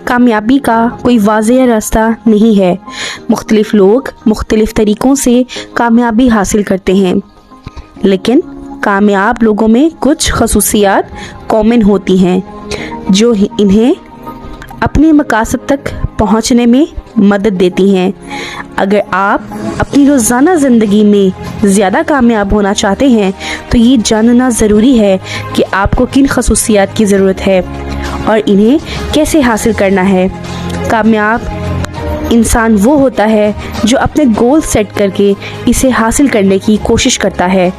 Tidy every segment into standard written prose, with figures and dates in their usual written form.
कामयाबी का कोई वाज़ेह रास्ता नहीं है। मुख्तलिफ लोग मुख्तलिफ तरीक़ों से कामयाबी हासिल करते हैं, लेकिन कामयाब लोगों में कुछ खसूसियात कॉमन होती हैं जो इन्हें अपने मकासद तक पहुंचने में मदद देती हैं। अगर आप अपनी रोज़ाना ज़िंदगी में ज़्यादा कामयाब होना चाहते हैं तो ये जानना ज़रूरी है कि आपको किन खसूसियात की ज़रूरत है और इन्हें कैसे हासिल करना है। कामयाब इंसान वो होता है जो अपने गोल सेट करके इसे हासिल करने की कोशिश करता है।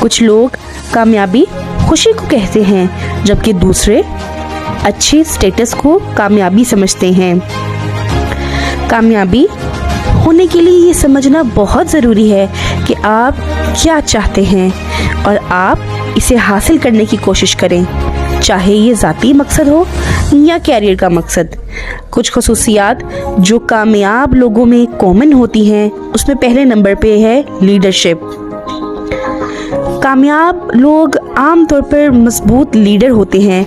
कुछ लोग कामयाबी खुशी को कहते हैं, जबकि दूसरे अच्छे स्टेटस को कामयाबी समझते हैं। कामयाबी होने के लिए ये समझना बहुत ज़रूरी है कि आप क्या चाहते हैं और आप इसे हासिल करने की कोशिश करें, चाहे ये ज़ाती मकसद हो या कैरियर का मकसद। कुछ खसूसियात जो कामयाब लोगों में कॉमन होती हैं, उसमें पहले नंबर पे है लीडरशिप। कामयाब लोग आम तौर पर मजबूत लीडर होते हैं।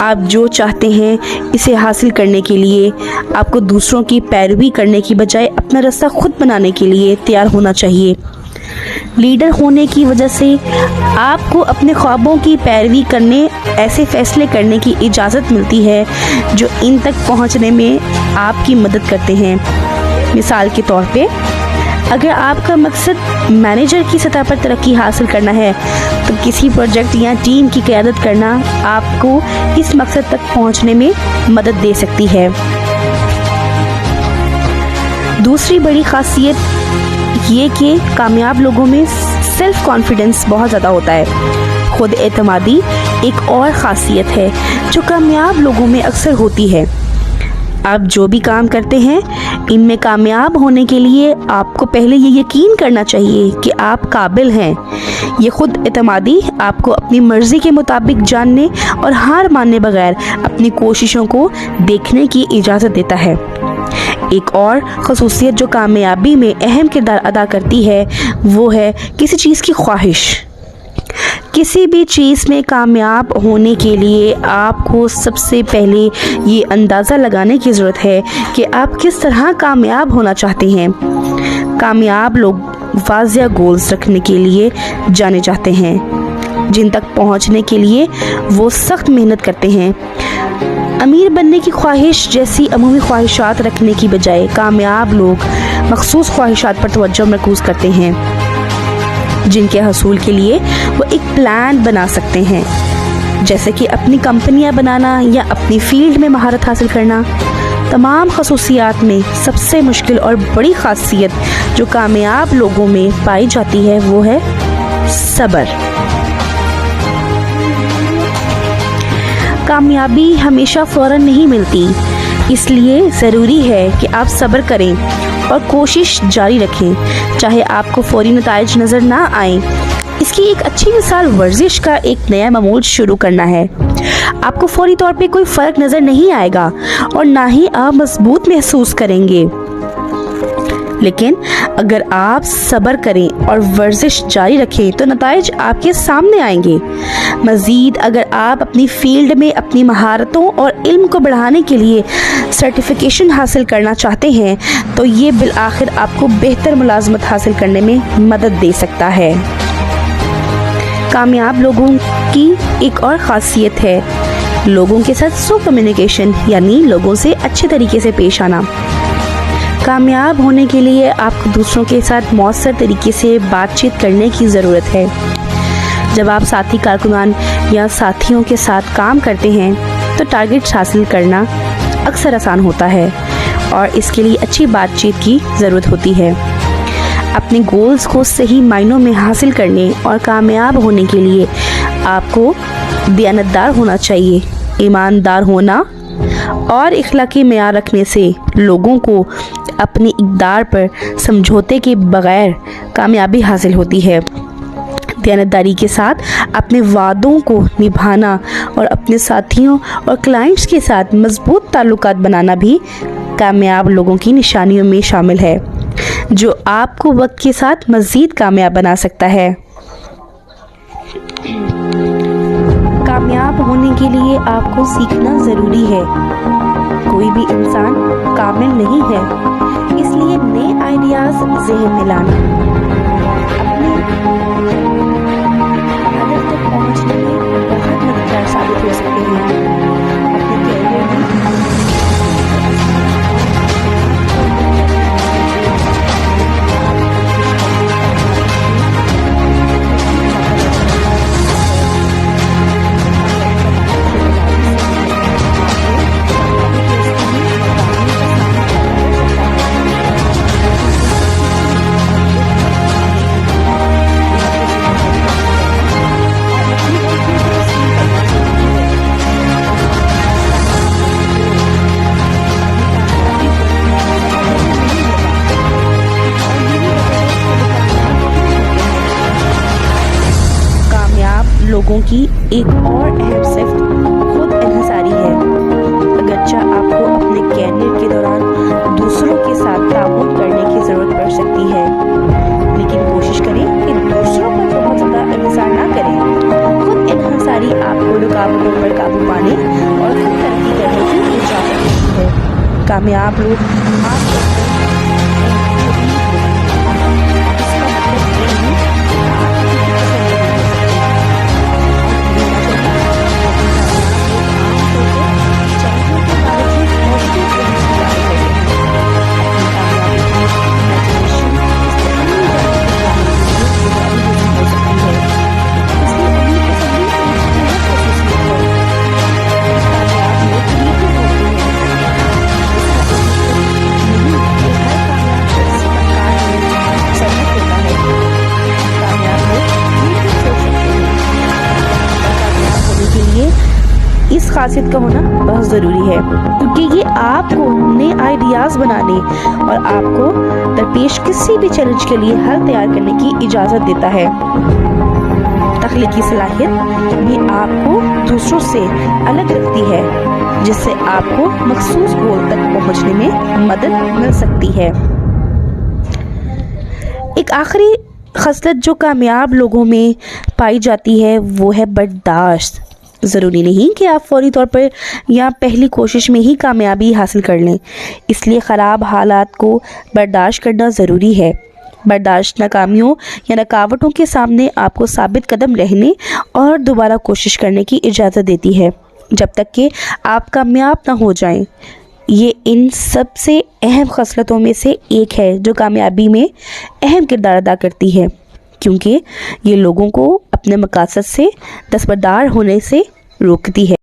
आप जो चाहते हैं इसे हासिल करने के लिए आपको दूसरों की पैरवी करने की बजाय अपना रास्ता खुद बनाने के लिए तैयार होना चाहिए। लीडर होने की वजह से आपको अपने ख्वाबों की पैरवी करने, ऐसे फैसले करने की इजाज़त मिलती है जो इन तक पहुंचने में आपकी मदद करते हैं। मिसाल के तौर पे, अगर आपका मकसद मैनेजर की सतह पर तरक्की हासिल करना है तो किसी प्रोजेक्ट या टीम की क़यादत करना आपको इस मकसद तक पहुंचने में मदद दे सकती है। दूसरी बड़ी खासियत ये कि कामयाब लोगों में सेल्फ कॉन्फिडेंस बहुत ज़्यादा होता है। खुद एतमादी एक और ख़ासियत है जो कामयाब लोगों में अक्सर होती है। आप जो भी काम करते हैं इनमें कामयाब होने के लिए आपको पहले ये यकीन करना चाहिए कि आप काबिल हैं। ये खुद एतमादी आपको अपनी मर्ज़ी के मुताबिक जानने और हार मानने बगैर अपनी कोशिशों को देखने की इजाज़त देता है। एक और खसूसियत जो कामयाबी में अहम किरदार अदा करती है वो है किसी चीज़ की ख्वाहिश। किसी भी चीज़ में कामयाब होने के लिए आपको सबसे पहले ये अंदाज़ा लगाने की ज़रूरत है कि आप किस तरह कामयाब होना चाहते हैं। कामयाब लोग वाज़ेह गोल्स रखने के लिए जाने जाते हैं, जिन तक पहुंचने के लिए वो सख्त मेहनत करते हैं। अमीर बनने की ख्वाहिश जैसी अमूमी ख्वाहिशात रखने की बजाय कामयाब लोग मखसूस ख्वाहिशात पर तवज्जो मरकूज़ करते हैं, जिनके हसूल के लिए वो एक प्लान बना सकते हैं, जैसे कि अपनी कंपनियां बनाना या अपनी फील्ड में महारत हासिल करना। तमाम खसूसियात में सबसे मुश्किल और बड़ी खासियत जो कामयाब लोगों में पाई जाती है वो है सब्र। कामयाबी हमेशा फ़ौरन नहीं मिलती, इसलिए ज़रूरी है कि आप सब्र करें और कोशिश जारी रखें, चाहे आपको फौरी नताइज नज़र ना आए। इसकी एक अच्छी मिसाल वर्जिश का एक नया मामूल शुरू करना है। आपको फौरी तौर पे कोई फ़र्क नज़र नहीं आएगा और ना ही आप मजबूत महसूस करेंगे, लेकिन अगर आप सब्र करें और वर्जिश जारी रखें तो नताइज आपके सामने आएंगे। मज़ीद अगर आप अपनी फील्ड में अपनी महारतों और इल्म को बढ़ाने के लिए सर्टिफिकेशन हासिल करना चाहते हैं तो ये बिलआखिर आपको बेहतर मुलाजमत हासिल करने में मदद दे सकता है। कामयाब लोगों की एक और ख़ासियत है लोगों के साथ सो कम्युनिकेशन, यानी लोगों से अच्छे तरीके से पेश आना। कामयाब होने के लिए आपको दूसरों के साथ मौसर तरीके से बातचीत करने की ज़रूरत है। जब आप साथी कारकुनान या साथियों के साथ काम करते हैं तो टारगेट्स हासिल करना अक्सर आसान होता है और इसके लिए अच्छी बातचीत की ज़रूरत होती है। अपने गोल्स को सही मायनों में हासिल करने और कामयाब होने के लिए आपको दयानतदार होना चाहिए। ईमानदार होना और इखलाकी मेयार रखने से लोगों को अपनी इक़दार पर समझौते के बगैर कामयाबी हासिल होती है। दयानतदारी के साथ अपने वादों को निभाना और अपने साथियों और क्लाइंट्स के साथ मजबूत ताल्लुकात बनाना भी कामयाब लोगों की निशानियों में शामिल है, जो आपको वक्त के साथ मज़ीद कामयाब बना सकता है। कामयाब होने के लिए आपको सीखना ज़रूरी है। कोई भी इंसान कामिल नहीं है, इसलिए नए आइडियाज ज़हन में लाना अपने हदफ तक पहुंचने में बहुत मददगार साबित हो सकते हैं। अपने कैरियर में लोगों की एक और अहम सिफ्त खुद इन्हिसारी है। अगरचे आपको अपने कैरियर के दौरान दूसरों के साथ ताउन करने की ज़रूरत पड़ सकती है, लेकिन कोशिश करें कि दूसरों पर बहुत ज़्यादा इंतज़ार ना करें। खुद इन्हिसारी आपको रुकावटों पर काबू पाने और खुद तरक्की करने की इजाज़त देती है। कामयाब लोग इस खासियत का होना बहुत ज़रूरी है, क्योंकि ये आपको नए आइडियाज़ बनाने और आपको दरपेश किसी भी चैलेंज के लिए हल तैयार करने की इजाज़त देता है। तख्लीकी सलाहियत भी आपको दूसरों से अलग रखती है, जिससे आपको मखसूस गोल तक पहुंचने में मदद मिल सकती है। एक आखिरी खसलत जो कामयाब लोगों में पाई जाती है वो है बर्दाश्त। ज़रूरी नहीं कि आप फौरी तौर पर या पहली कोशिश में ही कामयाबी हासिल कर लें, इसलिए ख़राब हालात को बर्दाश्त करना ज़रूरी है। बर्दाश्त नाकामियों या रुकावटों के सामने आपको साबित कदम रहने और दोबारा कोशिश करने की इजाज़त देती है जब तक कि आप कामयाब ना हो जाएं। ये इन सबसे अहम खसलतों में से एक है जो कामयाबी में अहम किरदार अदा करती है, क्योंकि ये लोगों को अपने मकासद से दस्तबरदार होने से रोकती है।